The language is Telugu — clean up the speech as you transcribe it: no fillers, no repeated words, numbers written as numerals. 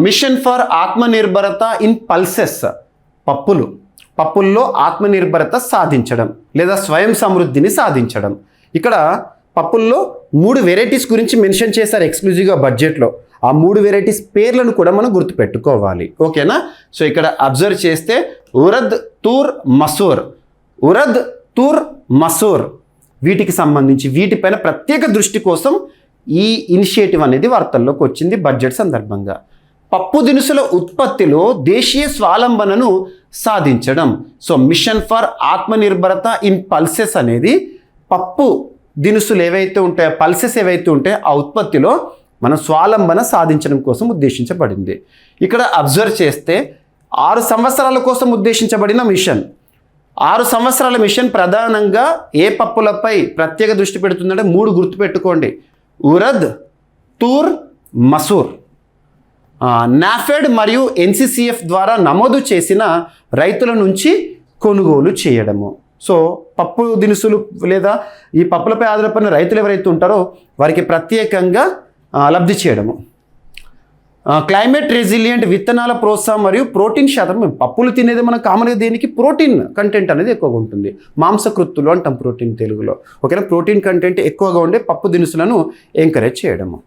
మిషన్ ఫర్ ఆత్మనిర్భరత ఇన్ పల్సెస్, పప్పుల్లో ఆత్మనిర్భరత సాధించడం లేదా స్వయం సమృద్ధిని సాధించడం. ఇక్కడ పప్పుల్లో 3 వెరైటీస్ గురించి మెన్షన్ చేశారు ఎక్స్క్లూజివ్గా బడ్జెట్లో. ఆ 3 వెరైటీస్ పేర్లను కూడా మనం గుర్తుపెట్టుకోవాలి. ఓకేనా? సో ఇక్కడ అబ్జర్వ్ చేస్తే ఉరద్, తూర్, మసూర్ వీటికి సంబంధించి వీటిపైన ప్రత్యేక దృష్టి కోసం ఈ ఇనిషియేటివ్ అనేది వార్తల్లోకి వచ్చింది బడ్జెట్ సందర్భంగా. పప్పు దినుసుల ఉత్పత్తిలో దేశీయ స్వావలంబనను సాధించడం. So mission for ఆత్మనిర్భరత in pulses అనేది పప్పు దినుసులు ఏవైతే ఉంటాయో, పల్సెస్ ఏవైతే ఉంటాయో ఆ ఉత్పత్తిలో మనం స్వావలంబన సాధించడం కోసం ఉద్దేశించబడింది. ఇక్కడ అబ్జర్వ్ చేస్తే 6 సంవత్సరాల కోసం ఉద్దేశించబడిన మిషన్. 6 సంవత్సరాల మిషన్ ప్రధానంగా ఏ పప్పులపై ప్రత్యేక దృష్టి పెడుతుందంటే 3 గుర్తుపెట్టుకోండి: ఉరద్, తూర్, మసూర్. నాఫెడ్ మరియు ఎన్సిసిఎఫ్ ద్వారా నమోదు చేసిన రైతుల నుంచి కొనుగోలు చేయడము. సో పప్పు దినుసులు లేదా ఈ పప్పులపై ఆధారపడిన రైతులు ఎవరైతే ఉంటారో వారికి ప్రత్యేకంగా లబ్ధి చేయడము. క్లైమేట్ రెసిలియంట్ విత్తనాల ప్రోత్సాహం మరియు ప్రోటీన్ శాతం. పప్పులు తినేది మనం కామన్గా దేనికి ప్రోటీన్ కంటెంట్ అనేది ఎక్కువగా ఉంటుంది. మాంసకృత్తులు అంటాం ప్రోటీన్ తెలుగులో. ఓకేనా? ప్రోటీన్ కంటెంట్ ఎక్కువగా ఉండే పప్పు దినుసులను ఎంకరేజ్ చేయడము.